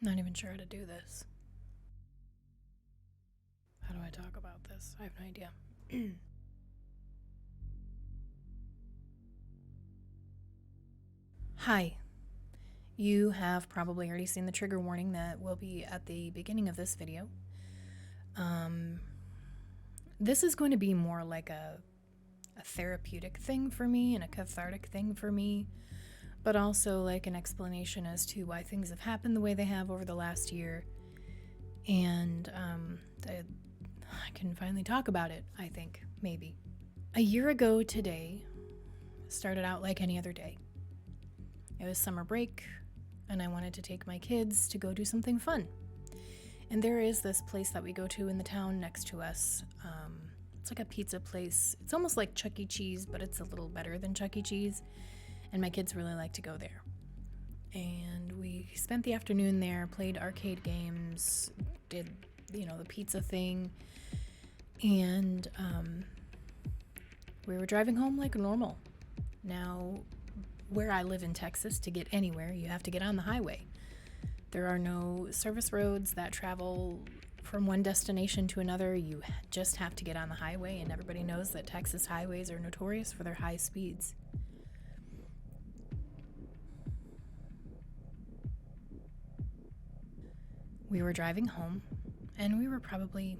Not even sure how to do this. How do I talk about this? I have no idea. Hi. You have probably already seen the trigger warning that will be at the beginning of this video. This is going to be more like a therapeutic thing for me and a cathartic thing for me, but also like an explanation as to why things have happened the way they have over the last year. And I can finally talk about it, I think, maybe. A year ago today started out like any other day. It was summer break, and I wanted to take my kids to go do something fun. And there is this place that we go to in the town next to us. It's like a pizza place. It's almost like Chuck E. Cheese, but it's a little better than Chuck E. Cheese. And my kids really like to go there. And we spent the afternoon there, played arcade games, did, the pizza thing. And we were driving home like normal. Now, where I live in Texas, to get anywhere, you have to get on the highway. There are no service roads that travel from one destination to another. You just have to get on the highway, and everybody knows that Texas highways are notorious for their high speeds. We were driving home, and we were probably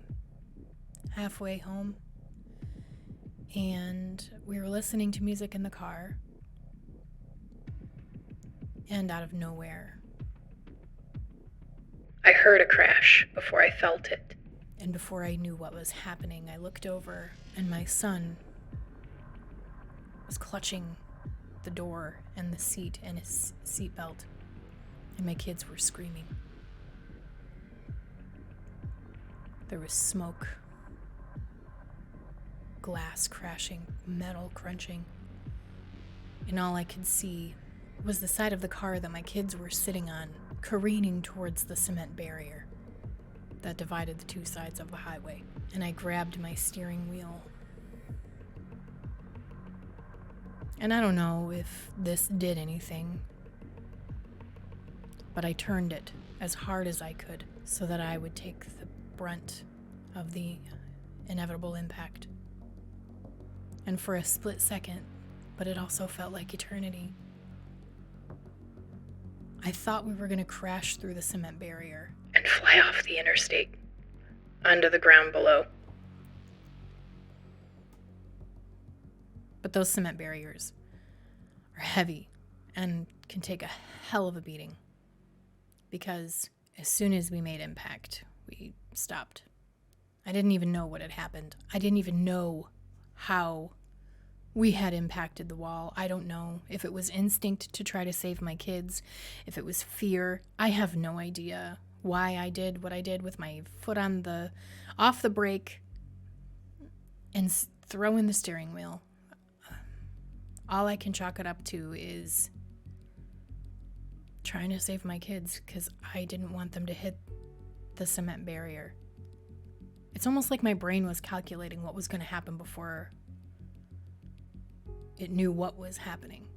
halfway home, and we were listening to music in the car, and out of nowhere, I heard a crash before I felt it. And before I knew what was happening, I looked over, and my son was clutching the door and the seat and his seatbelt, and my kids were screaming. There was smoke, glass crashing, metal crunching, and all I could see was the side of the car that my kids were sitting on, careening towards the cement barrier that divided the two sides of the highway. And I grabbed my steering wheel. And I don't know if this did anything, but I turned it as hard as I could so that I would take the brunt of the inevitable impact. And for a split second, but it also felt like eternity, I thought we were going to crash through the cement barrier and fly off the interstate onto the ground below. But those cement barriers are heavy and can take a hell of a beating, because as soon as we made impact, we stopped. I didn't even know what had happened. I didn't even know how we had impacted the wall. I don't know if it was instinct to try to save my kids, if it was fear. I have no idea why I did what I did with my foot off the brake and throwing the steering wheel. All I can chalk it up to is trying to save my kids, because I didn't want them to hit the cement barrier. It's almost like my brain was calculating what was going to happen before it knew what was happening.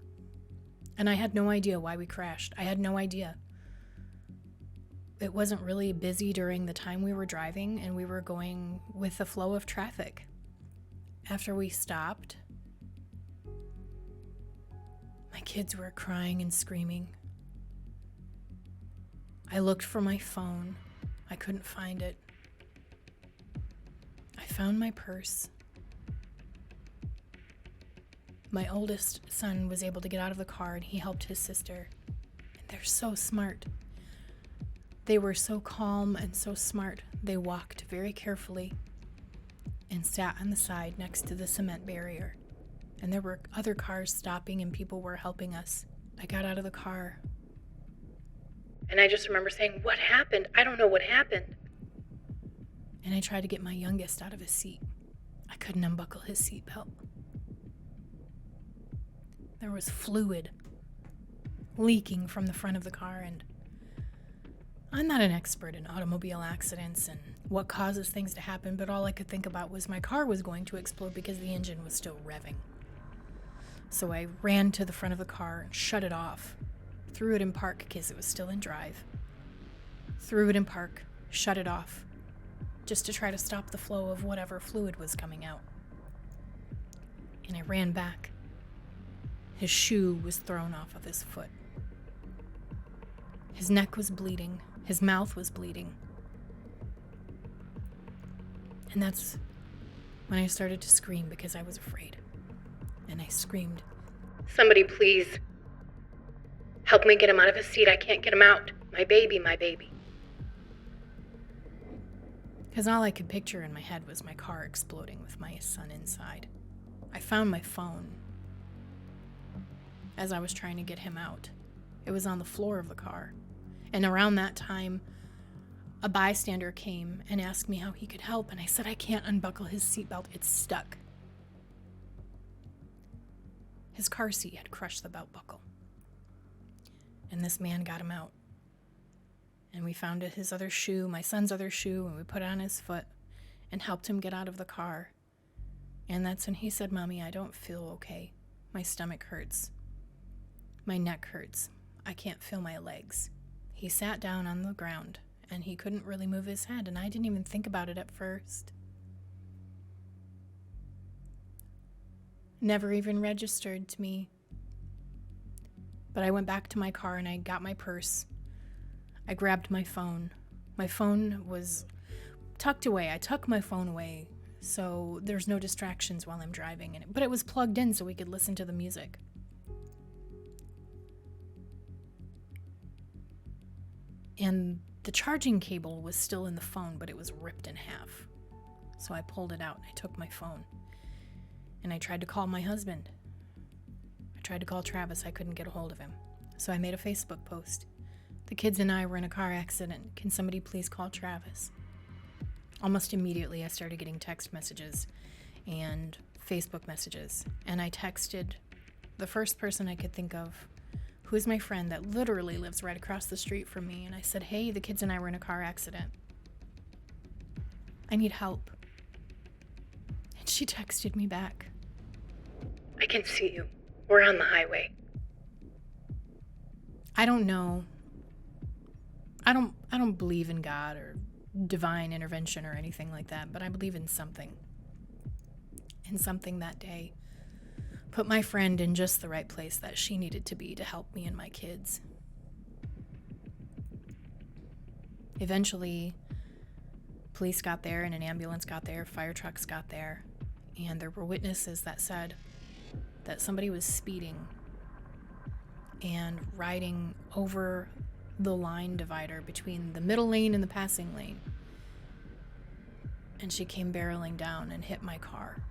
And I had no idea why we crashed. I had no idea. It wasn't really busy during the time we were driving, and we were going with the flow of traffic. After we stopped, my kids were crying and screaming. I looked for my phone. I couldn't find it. I found my purse. My oldest son was able to get out of the car, and he helped his sister. And they're so smart. They were so calm and so smart. They walked very carefully and sat on the side next to the cement barrier. And there were other cars stopping, and people were helping us. I got out of the car, and I just remember saying, "What happened? I don't know what happened." And I tried to get my youngest out of his seat. I couldn't unbuckle his seatbelt. There was fluid leaking from the front of the car, and I'm not an expert in automobile accidents and what causes things to happen, but all I could think about was my car was going to explode because the engine was still revving. So I ran to the front of the car and shut it off, threw it in park because it was still in drive, threw it in park, shut it off, just to try to stop the flow of whatever fluid was coming out. And I ran back. His shoe was thrown off of his foot. His neck was bleeding. His mouth was bleeding. And that's when I started to scream because I was afraid. And I screamed, "Somebody please. Help me get him out of his seat. I can't get him out. My baby, my baby." Because all I could picture in my head was my car exploding with my son inside. I found my phone as I was trying to get him out. It was on the floor of the car. And around that time, a bystander came and asked me how he could help, and I said, "I can't unbuckle his seatbelt. It's stuck." His car seat had crushed the belt buckle. And this man got him out. And we found his other shoe, my son's other shoe, and we put it on his foot and helped him get out of the car. And that's when he said, "Mommy, I don't feel okay. My stomach hurts. My neck hurts. I can't feel my legs." He sat down on the ground, and he couldn't really move his head, and I didn't even think about it at first. Never even registered to me. But I went back to my car and I got my purse. I grabbed my phone. My phone was tucked away. I tucked my phone away so there's no distractions while I'm driving. But it was plugged in so we could listen to the music. And the charging cable was still in the phone, but it was ripped in half. So I pulled it out and I took my phone. And I tried to call my husband. I tried to call Travis. I couldn't get a hold of him. So I made a Facebook post. "The kids and I were in a car accident. Can somebody please call Travis?" Almost immediately, I started getting text messages and Facebook messages. And I texted the first person I could think of, who's my friend that literally lives right across the street from me. And I said, "Hey, the kids and I were in a car accident. I need help." And she texted me back, "I can see you. We're on the highway." I don't know. I don't believe in God or divine intervention or anything like that, but I believe in something. And something that day put my friend in just the right place that she needed to be to help me and my kids. Eventually, police got there and an ambulance got there, fire trucks got there, and there were witnesses that said that somebody was speeding and riding over the line divider between the middle lane and the passing lane. And she came barreling down and hit my car.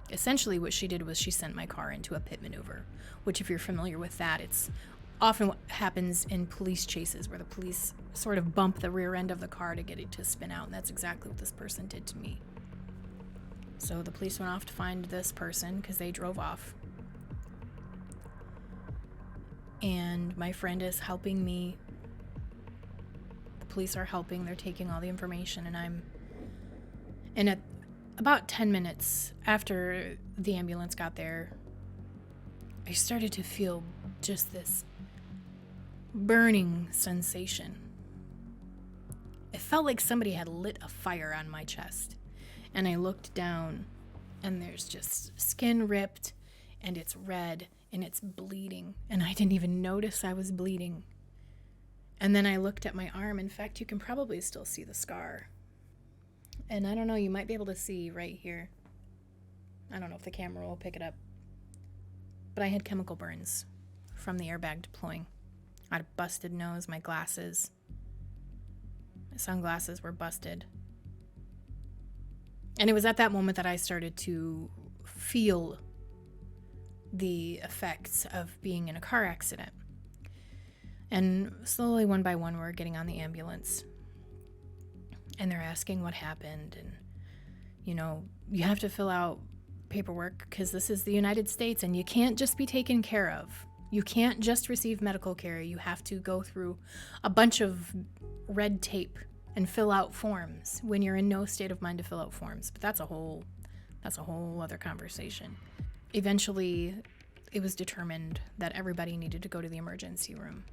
Essentially what she did was she sent my car into a pit maneuver, which if you're familiar with that, it's often what happens in police chases where the police sort of bump the rear end of the car to get it to spin out, and that's exactly what this person did to me. So the police went off to find this person because they drove off. And my friend is helping me. The police are helping. They're taking all the information, and at about 10 minutes after the ambulance got there, I started to feel just this burning sensation. It felt like somebody had lit a fire on my chest. And I looked down, and there's just skin ripped, and it's red, and it's bleeding. And I didn't even notice I was bleeding. And then I looked at my arm. In fact, you can probably still see the scar. And I don't know, you might be able to see right here. I don't know if the camera will pick it up. But I had chemical burns from the airbag deploying. I had a busted nose, my glasses. My sunglasses were busted. And it was at that moment that I started to feel the effects of being in a car accident. And slowly, one by one, we're getting on the ambulance. And they're asking what happened. And, you have to fill out paperwork because this is the United States and you can't just be taken care of. You can't just receive medical care. You have to go through a bunch of red tape and fill out forms when you're in no state of mind to fill out forms. But that's a whole other conversation. Eventually, it was determined that everybody needed to go to the emergency room.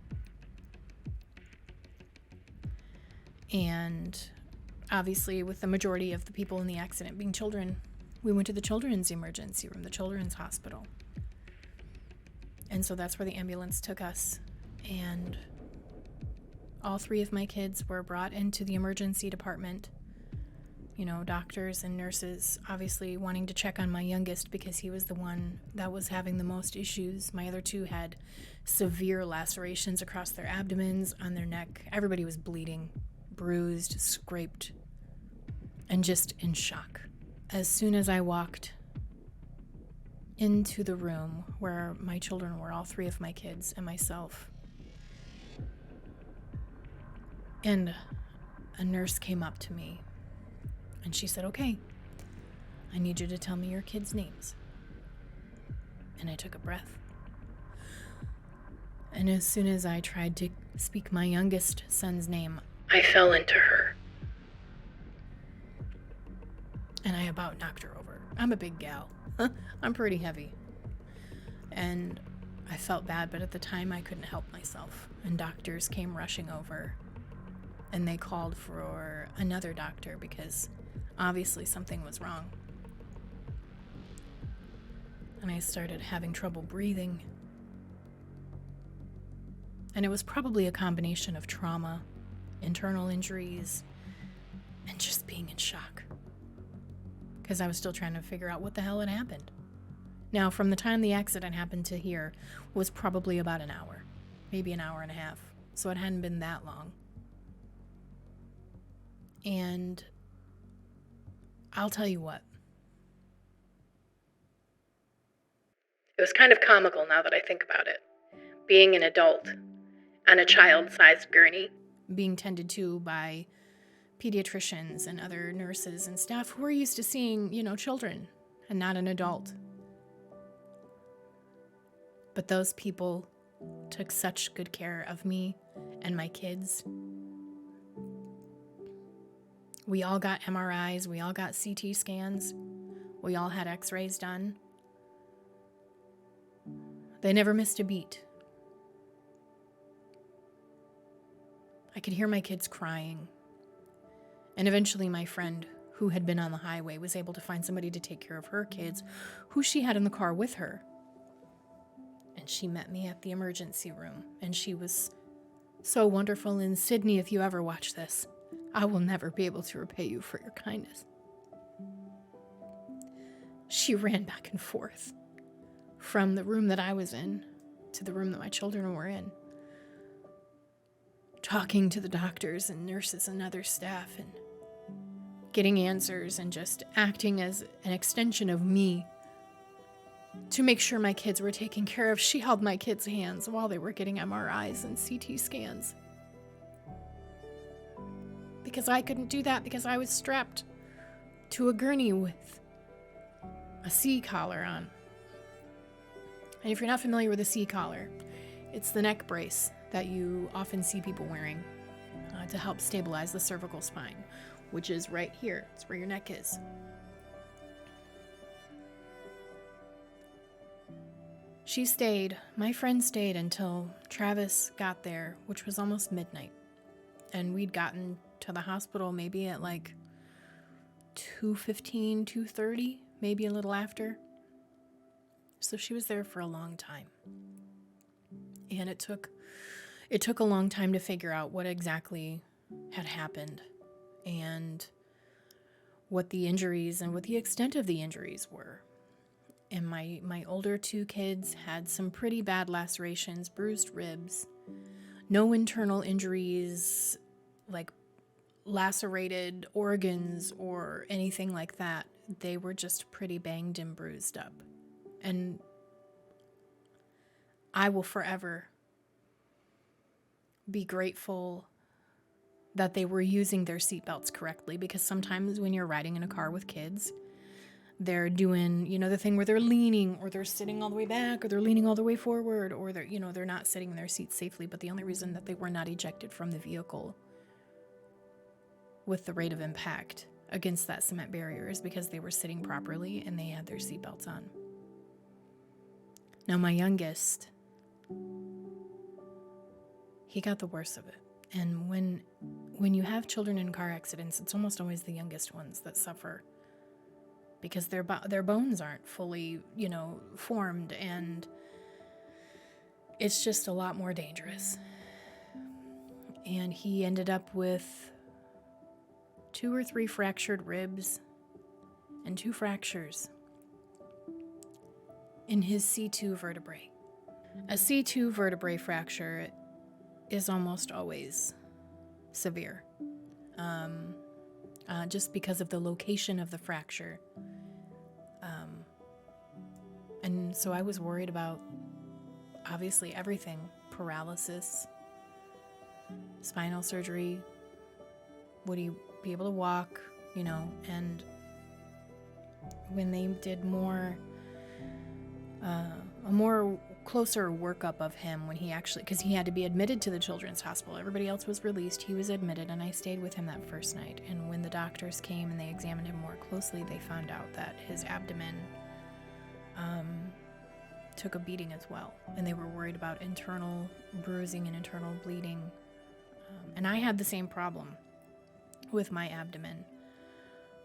And obviously, with the majority of the people in the accident being children, we went to the children's emergency room, the children's hospital. And so that's where the ambulance took us. And all 3 of my kids were brought into the emergency department. You know, doctors and nurses obviously wanting to check on my youngest because he was the one that was having the most issues. My other 2 had severe lacerations across their abdomens, on their neck. Everybody was bleeding, bruised, scraped, and just in shock. As soon as I walked into the room where my children were, all 3 of my kids and myself, and a nurse came up to me and she said, "Okay, I need you to tell me your kids' names." And I took a breath. And as soon as I tried to speak my youngest son's name, I fell into her. And I about knocked her over. I'm a big gal. I'm pretty heavy. And I felt bad, but at the time I couldn't help myself. And doctors came rushing over. And they called for another doctor because obviously something was wrong. And I started having trouble breathing. And it was probably a combination of trauma, internal injuries, and just being in shock. Because I was still trying to figure out what the hell had happened. Now, from the time the accident happened to here was probably about an hour, maybe an hour and a half. So it hadn't been that long. And I'll tell you what. It was kind of comical now that I think about it. Being an adult on a child-sized gurney, being tended to by pediatricians and other nurses and staff who are used to seeing, children and not an adult. But those people took such good care of me and my kids. We all got MRIs, we all got CT scans, we all had x-rays done. They never missed a beat. I could hear my kids crying. And eventually my friend, who had been on the highway, was able to find somebody to take care of her kids, who she had in the car with her. And she met me at the emergency room, and she was so wonderful. And Sydney, if you ever watch this, I will never be able to repay you for your kindness. She ran back and forth from the room that I was in to the room that my children were in, talking to the doctors and nurses and other staff and getting answers and just acting as an extension of me to make sure my kids were taken care of. She held my kids' hands while they were getting MRIs and CT scans. Because I couldn't do that because I was strapped to a gurney with a C-collar on. And if you're not familiar with a C-collar, it's the neck brace that you often see people wearing to help stabilize the cervical spine, which is right here. It's where your neck is. She stayed, my friend stayed until Travis got there, which was almost midnight. And we'd gotten to the hospital maybe at like 2:15, 2:30, maybe a little after. So she was there for a long time. And it took a long time to figure out what exactly had happened and what the injuries and what the extent of the injuries were. And my older 2 kids had some pretty bad lacerations, bruised ribs, no internal injuries like lacerated organs or anything like that. They were just pretty banged and bruised up. And I will forever be grateful that they were using their seatbelts correctly, because sometimes when you're riding in a car with kids, they're doing, the thing where they're leaning, or they're sitting all the way back, or they're leaning all the way forward, or they're not sitting in their seats safely. But the only reason that they were not ejected from the vehicle with the rate of impact against that cement barrier is because they were sitting properly and they had their seatbelts on. Now my youngest, he got the worst of it. And when when you have children in car accidents, it's almost always the youngest ones that suffer because their bones aren't fully, formed, and it's just a lot more dangerous. And he ended up with 2 or 3 fractured ribs and 2 fractures in his C2 vertebrae. A C2 vertebrae fracture is almost always severe, just because of the location of the fracture. And so I was worried about, obviously, everything. Paralysis, spinal surgery, would he be able to walk, and when they did a more closer workup of him, when he actually, because he had to be admitted to the children's hospital. Everybody else was released. He was admitted, and I stayed with him that first night. And when the doctors came and they examined him more closely, they found out that his abdomen took a beating as well. And they were worried about internal bruising and internal bleeding. And I had the same problem with my abdomen,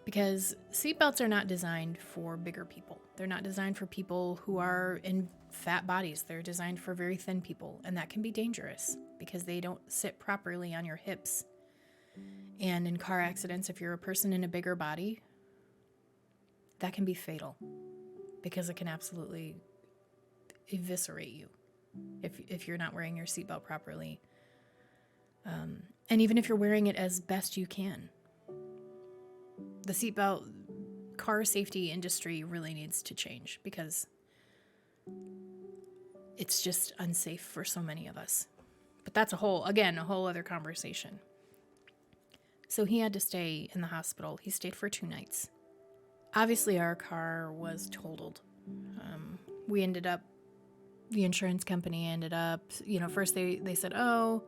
because seatbelts are not designed for bigger people. They're not designed for people who are in fat bodies. They're designed for very thin people, and that can be dangerous because they don't sit properly on your hips. And in car accidents, if you're a person in a bigger body, that can be fatal because it can absolutely eviscerate you if you're not wearing your seatbelt properly. And even if you're wearing it as best you can. The seatbelt car safety industry really needs to change because it's just unsafe for so many of us. But that's a whole other conversation. So he had to stay in the hospital. He stayed for 2 nights. Obviously, our car was totaled. The insurance company ended up, first they said, oh,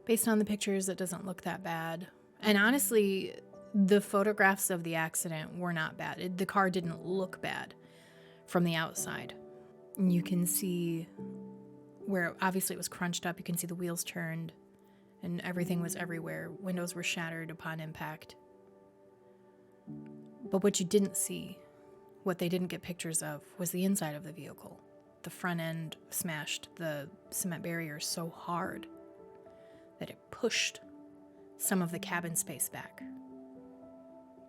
based on the pictures, it doesn't look that bad. And honestly, the photographs of the accident were not bad. The car didn't look bad from the outside. And you can see where obviously it was crunched up. You can see the wheels turned and everything was everywhere. Windows were shattered upon impact. But what you didn't see, what they didn't get pictures of, was the inside of the vehicle. The front end smashed the cement barrier so hard that it pushed some of the cabin space back.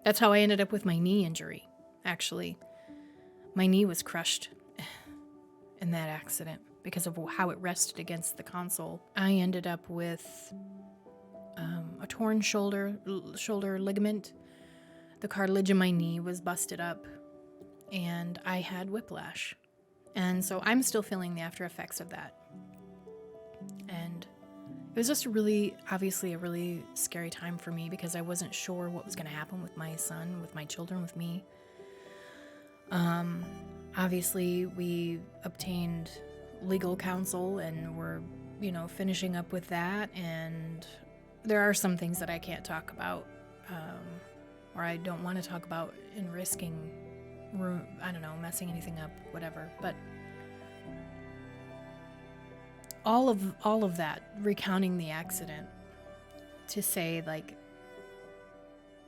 That's how I ended up with my knee injury, actually. My knee was crushed in that accident because of how it rested against the console. I ended up with a torn shoulder ligament. The cartilage in my knee was busted up, and I had whiplash. And so I'm still feeling the after effects of that. And it was just obviously a really scary time for me because I wasn't sure what was going to happen with my son, with my children, with me. Obviously, we obtained legal counsel and we're, finishing up with that. And there are some things that I can't talk about, or I don't want to talk about in risking, messing anything up, whatever. But all of that, recounting the accident, to say,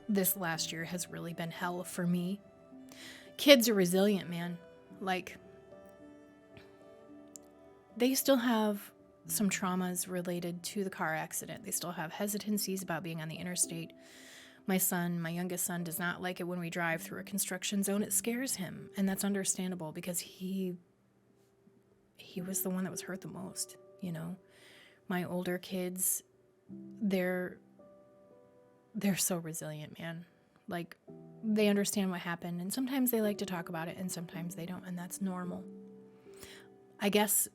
this last year has really been hell for me. Kids are resilient, man. They still have some traumas related to the car accident. They still have hesitancies about being on the interstate. My youngest son, does not like it when we drive through a construction zone. It scares him, and that's understandable because he was the one that was hurt the most. My older kids, they're so resilient, man. They understand what happened, and sometimes they like to talk about it, and sometimes they don't, and that's normal. I guess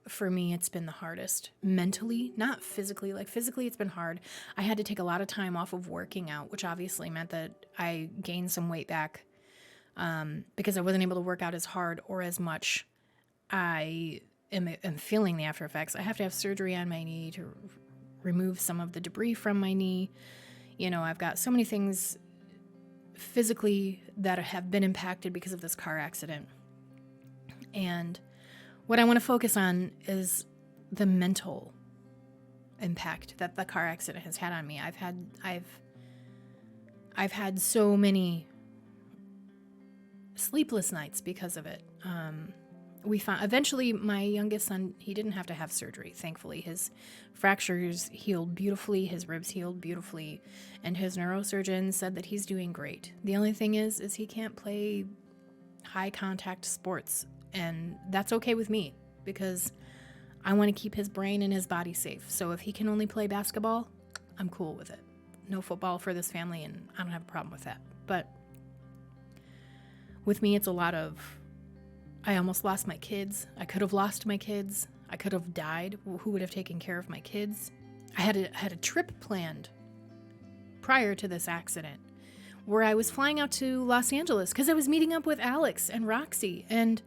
for me, it's been the hardest mentally, not physically. Physically, it's been hard. I had to take a lot of time off of working out, which obviously meant that I gained some weight back because I wasn't able to work out as hard or as much. I am feeling the after effects. I have to have surgery on my knee to remove some of the debris from my knee. I've got so many things physically that have been impacted because of this car accident. And what I want to focus on is the mental impact that the car accident has had on me. I've had so many sleepless nights because of it. We found eventually my youngest son, he didn't have to have surgery. Thankfully, his fractures healed beautifully, his ribs healed beautifully, and his neurosurgeon said that he's doing great. The only thing is he can't play high contact sports, and that's okay with me because I want to keep his brain and his body safe. So if he can only play basketball, I'm cool with it. No football for this family, and I don't have a problem with that. But with me, it's a lot of, I almost lost my kids. I could have lost my kids. I could have died. Who would have taken care of my kids? I had a trip planned prior to this accident where I was flying out to Los Angeles because I was meeting up with Alex and Roxy and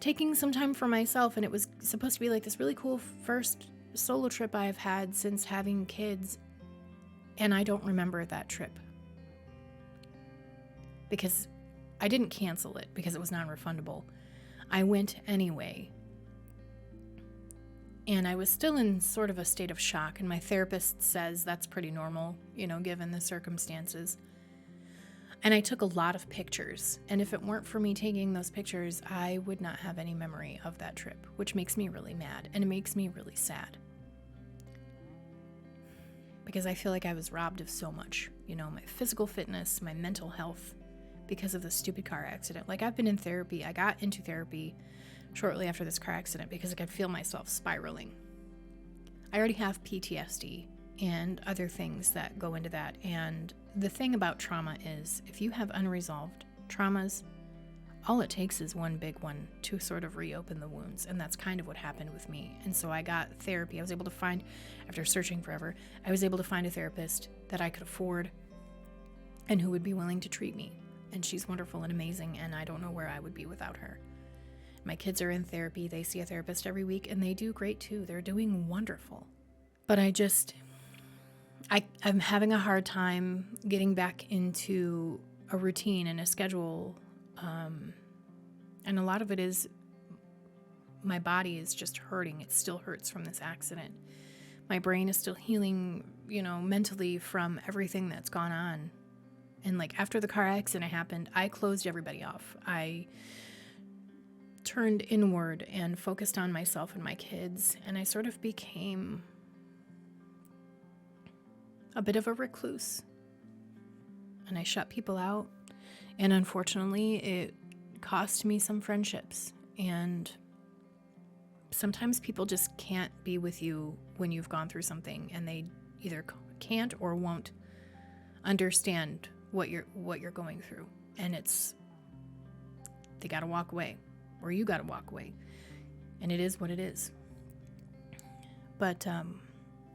taking some time for myself. And it was supposed to be like this really cool first solo trip I've had since having kids. And I don't remember that trip because I didn't cancel it because it was non-refundable. I went anyway. And I was still in sort of a state of shock, and my therapist says that's pretty normal, given the circumstances. And I took a lot of pictures, and if it weren't for me taking those pictures, I would not have any memory of that trip, which makes me really mad, and it makes me really sad. Because I feel like I was robbed of so much, my physical fitness, my mental health, because of the stupid car accident. Like, I've been in therapy. I got into therapy shortly after this car accident because I could feel myself spiraling. I already have PTSD and other things that go into that. And the thing about trauma is if you have unresolved traumas, all it takes is one big one to sort of reopen the wounds. And that's kind of what happened with me. And so I got therapy. I was able to find, after searching forever, I was able to find a therapist that I could afford and who would be willing to treat me. And she's wonderful and amazing, and I don't know where I would be without her. My kids are in therapy. They see a therapist every week, and they do great too. They're doing wonderful. But I'm having a hard time getting back into a routine and a schedule. And a lot of it is my body is just hurting. It still hurts from this accident. My brain is still healing, mentally from everything that's gone on. And after the car accident happened, I closed everybody off. I turned inward and focused on myself and my kids, and I sort of became a bit of a recluse. And I shut people out, and unfortunately, it cost me some friendships. And sometimes people just can't be with you when you've gone through something, and they either can't or won't understand what you're going through, and they got to walk away, or you got to walk away, and it is what it is. But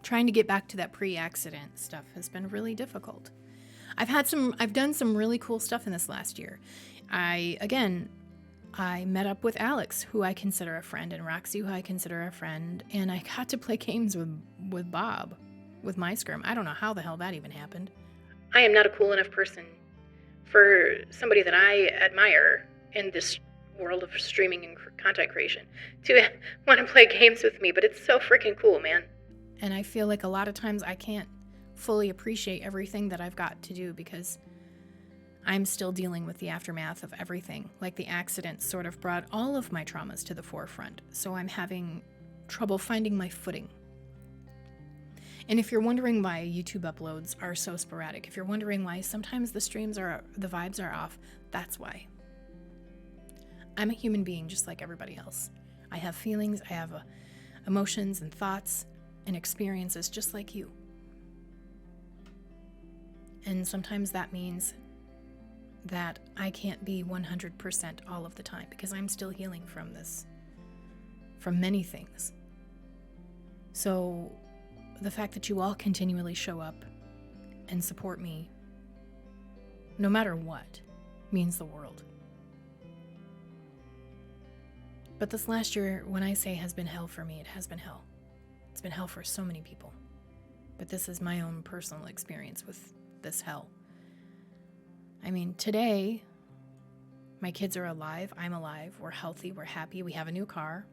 trying to get back to that pre-accident stuff has been really difficult. I've done some really cool stuff in this last year. I met up with Alex, who I consider a friend, and Roxy, who I consider a friend, and I got to play games with Bob, with my Skirm. I don't know how the hell that even happened. I am not a cool enough person for somebody that I admire in this world of streaming and content creation to want to play games with me, but it's so freaking cool, man. And I feel like a lot of times I can't fully appreciate everything that I've got to do because I'm still dealing with the aftermath of everything. Like, the accident sort of brought all of my traumas to the forefront, so I'm having trouble finding my footing. And if you're wondering why YouTube uploads are so sporadic, if you're wondering why sometimes the vibes are off, that's why. I'm a human being just like everybody else. I have feelings, I have emotions and thoughts and experiences just like you. And sometimes that means that I can't be 100% all of the time because I'm still healing from this, from many things. So the fact that you all continually show up and support me, no matter what, means the world. But this last year, when I say has been hell for me, it has been hell. It's been hell for so many people. But this is my own personal experience with this hell. I mean, today, my kids are alive, I'm alive, we're healthy, we're happy, we have a new car.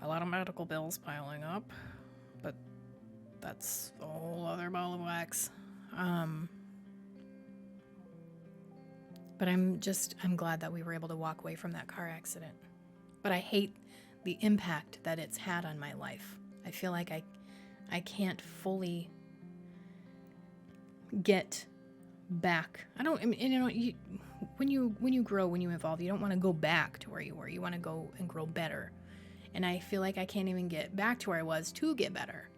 a lot of medical bills piling up, but that's a whole other ball of wax. But I'm glad that we were able to walk away from that car accident. But I hate the impact that it's had on my life. I feel like I can't fully get back. When you grow, when you evolve, you don't want to go back to where you were. You want to go and grow better. And I feel like I can't even get back to where I was to get better.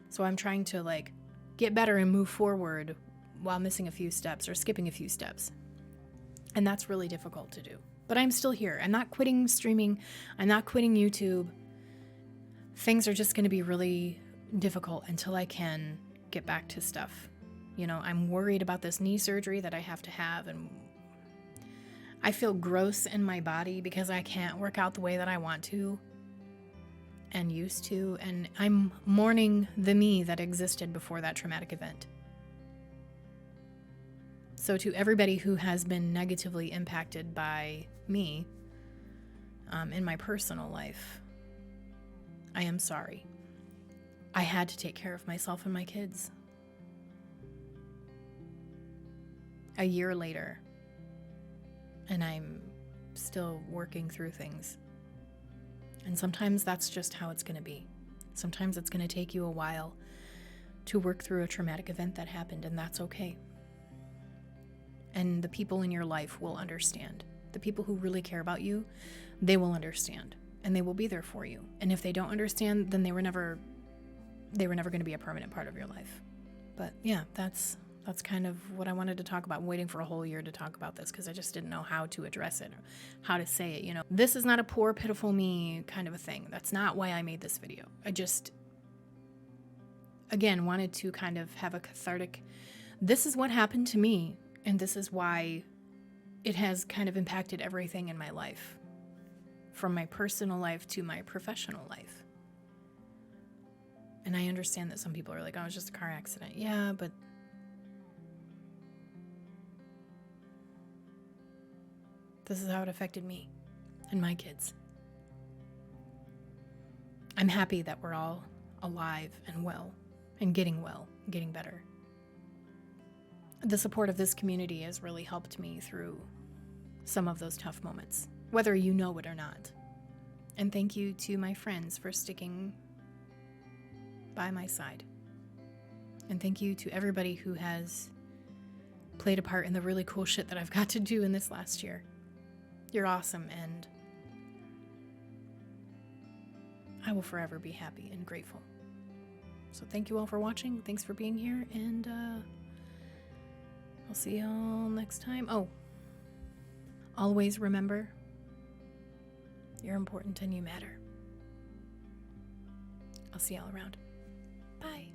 So I'm trying to like get better and move forward while missing a few steps or skipping a few steps. And that's really difficult to do. But I'm still here. I'm not quitting streaming. I'm not quitting YouTube. Things are just going to be really difficult until I can get back to stuff. You know, I'm worried about this knee surgery that I have to have, and I feel gross in my body because I can't work out the way that I want to and used to, and I'm mourning the me that existed before that traumatic event. So to everybody who has been negatively impacted by me in my personal life, I am sorry. I had to take care of myself and my kids. A year later, and I'm still working through things. And sometimes that's just how it's going to be. Sometimes it's going to take you a while to work through a traumatic event that happened, and that's okay. And the people in your life will understand. The people who really care about you, they will understand, and they will be there for you. And if they don't understand, then they were never going to be a permanent part of your life. But yeah, that's kind of what I wanted to talk about. I'm waiting for a whole year to talk about this because I just didn't know how to address it or how to say it. You know, this is not a poor, pitiful me kind of a thing. That's not why I made this video. I just, again, wanted to kind of have a cathartic, this is what happened to me, and this is why it has kind of impacted everything in my life, from my personal life to my professional life. And I understand that some people are like, oh, it's just a car accident. Yeah, but this is how it affected me and my kids. I'm happy that we're all alive and well and getting better. The support of this community has really helped me through some of those tough moments, whether you know it or not. And thank you to my friends for sticking by my side. And thank you to everybody who has played a part in the really cool shit that I've got to do in this last year. You're awesome, and I will forever be happy and grateful. So thank you all for watching. Thanks for being here, and I'll see y'all next time. Oh, always remember, you're important and you matter. I'll see y'all around. Bye.